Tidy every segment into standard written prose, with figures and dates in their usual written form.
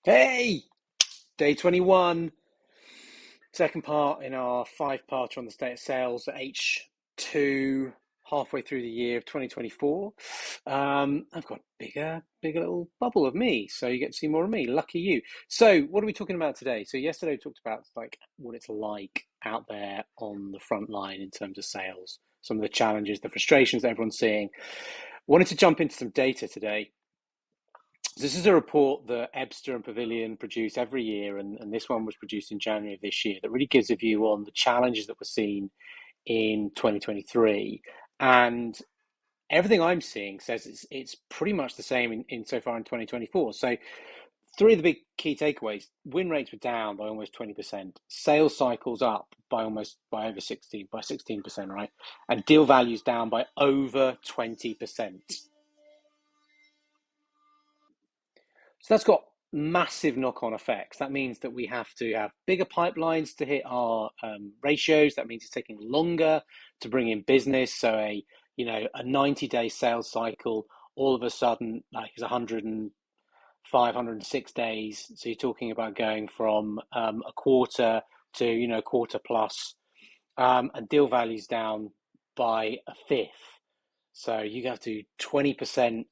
Hey, day 21, second part in our five-part on the state of sales at H2, halfway through the year of 2024. I've got a bigger little bubble of me, so you get to see more of me. Lucky you. So, what are we talking about today? So, yesterday we talked about like what it's like out there on the front line in terms of sales, some of the challenges, the frustrations that everyone's seeing. Wanted to jump into some data today. This is a report that Ebster and Pavilion produce every year, and this one was produced in January of this year, that really gives a view on the challenges that were seen in 2023. And everything I'm seeing says it's pretty much the same in so far in 2024. So three of the big key takeaways: win rates were down by almost 20%, sales cycles up by over 16%, right? And deal values down by over 20%. So that's got massive knock-on effects. That means that we have to have bigger pipelines to hit our ratios. That means it's taking longer to bring in business. So a 90-day sales cycle all of a sudden like is 105, 106 days. So you're talking about going from a quarter to a quarter plus, and deal values down by a fifth. So you have to do 20%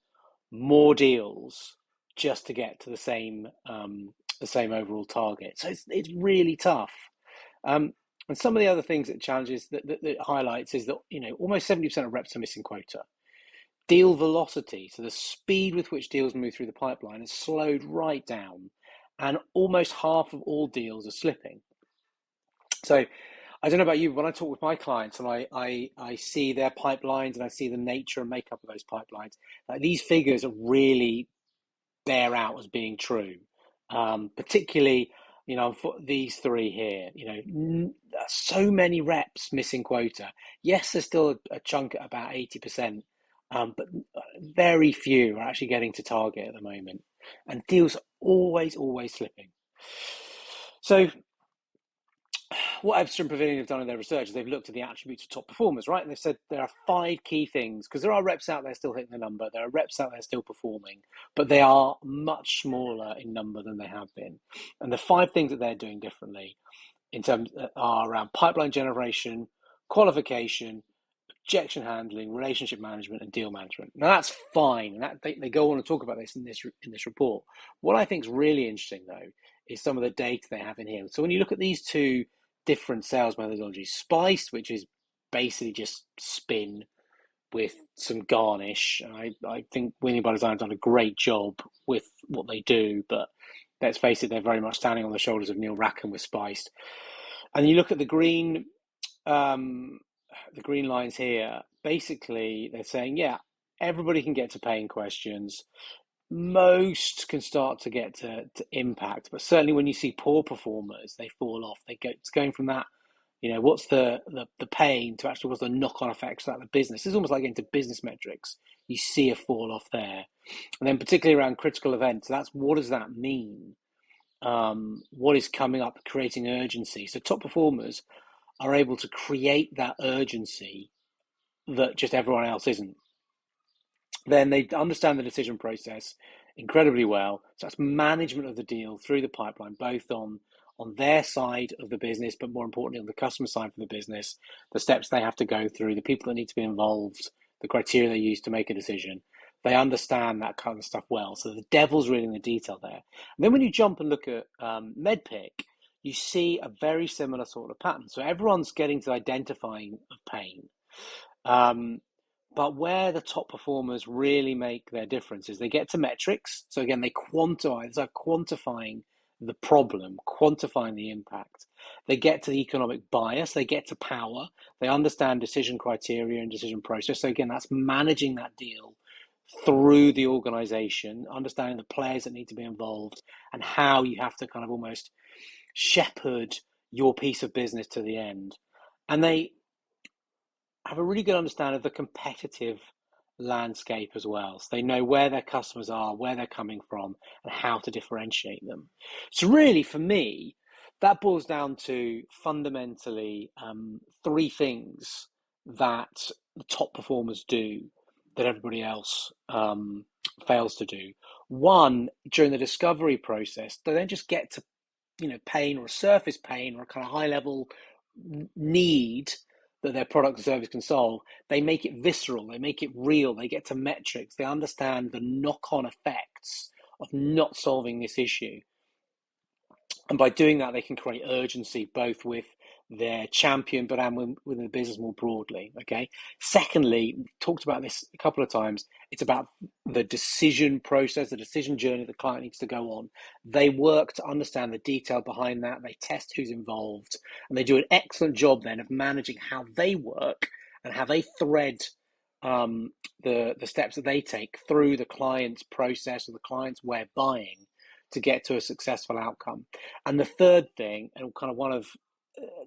more deals just to get to the same overall target. So it's really tough. And some of the other things that challenges that it highlights is that almost 70% of reps are missing quota. Deal velocity, so the speed with which deals move through the pipeline, has slowed right down, and almost half of all deals are slipping. So I don't know about you, but when I talk with my clients and I see their pipelines and I see the nature and makeup of those pipelines, like these figures are really bear out as being true. Particularly, for these three here, so many reps missing quota. Yes, there's still a chunk at about 80%, but very few are actually getting to target at the moment. And deals are always slipping. So what Ebster and Pavilion have done in their research is they've looked at the attributes of top performers, right? And they've said there are five key things, because there are reps out there still hitting the number, there are reps out there still performing, but they are much smaller in number than they have been. And the five things that they're doing differently in terms are around pipeline generation, qualification, objection handling, relationship management, and deal management. Now that's fine, and they go on and talk about this in this report. What I think is really interesting though is some of the data they have in here. So when you look at these two different sales methodologies, Spice, which is basically just spin with some garnish, and I think Winning by Design have done a great job with what they do, but let's face it, they're very much standing on the shoulders of Neil Rackham with Spice. And you look at the green lines here, basically they're saying, yeah, everybody can get to paying questions. Most can start to get to impact, but certainly when you see poor performers, they fall off. It's going from that, what's the pain to actually what's the knock-on effects of that the business. It's almost like into business metrics. You see a fall off there. And then particularly around critical events, that's what does that mean? What is coming up, creating urgency. So top performers are able to create that urgency that just everyone else isn't. Then they understand the decision process incredibly well. So that's management of the deal through the pipeline, both on their side of the business, but more importantly on the customer side of the business, the steps they have to go through, the people that need to be involved, the criteria they use to make a decision. They understand that kind of stuff well. So the devil's really in the detail there. And then when you jump and look at MedPick, you see a very similar sort of pattern. So everyone's getting to identifying of pain. But where the top performers really make their difference is they get to metrics. So again, they quantify, it's like quantifying the problem, quantifying the impact. They get to the economic bias, they get to power, they understand decision criteria and decision process. So again, that's managing that deal through the organization, understanding the players that need to be involved and how you have to kind of almost shepherd your piece of business to the end. And they have a really good understanding of the competitive landscape as well. So they know where their customers are, where they're coming from, and how to differentiate them. So really, for me, that boils down to fundamentally three things that the top performers do that everybody else fails to do. One, during the discovery process, they don't just get to, pain or a surface pain or a kind of high level need that their product or service can solve. They make it visceral, they make it real, they get to metrics, they understand the knock-on effects of not solving this issue. And by doing that, they can create urgency both with their champion, but and within the business more broadly. Okay. Secondly, we've talked about this a couple of times. It's about the decision process, the decision journey the client needs to go on. They work to understand the detail behind that. They test who's involved, and they do an excellent job then of managing how they work and how they thread the steps that they take through the client's process or the client's way of buying to get to a successful outcome. And the third thing, and kind of one of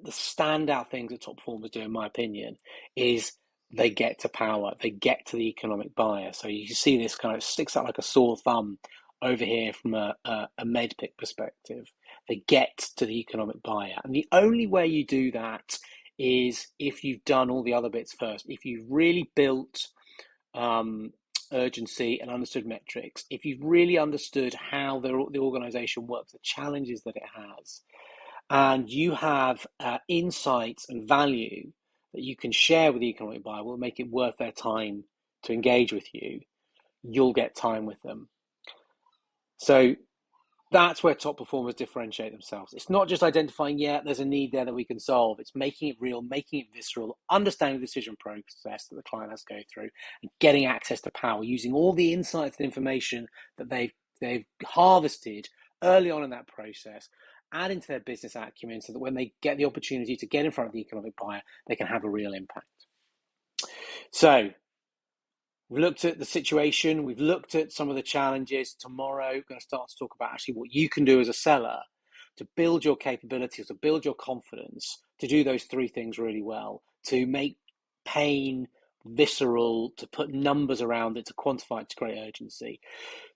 the standout things that top performers do, in my opinion, is they get to power, they get to the economic buyer. So you see this kind of sticks out like a sore thumb over here from a medpic perspective. They get to the economic buyer. And the only way you do that is if you've done all the other bits first. If you've really built urgency and understood metrics, if you've really understood how the organization works, the challenges that it has, and you have insights and value that you can share with the economic buyer, will make it worth their time to engage with you, you'll get time with them. So that's where top performers differentiate themselves. It's not just identifying, there's a need there that we can solve. It's making it real, making it visceral, understanding the decision process that the client has to go through, and getting access to power, using all the insights and information that they've harvested early on in that process, add into their business acumen so that when they get the opportunity to get in front of the economic buyer, they can have a real impact. So we've looked at the situation, we've looked at some of the challenges. Tomorrow, we're going to start to talk about actually what you can do as a seller to build your capabilities, to build your confidence, to do those three things really well, to make pain visceral, to put numbers around it, to quantify it, to create urgency,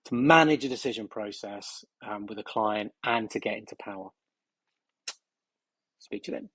to manage a decision process with a client, and to get into power. Speak to you then.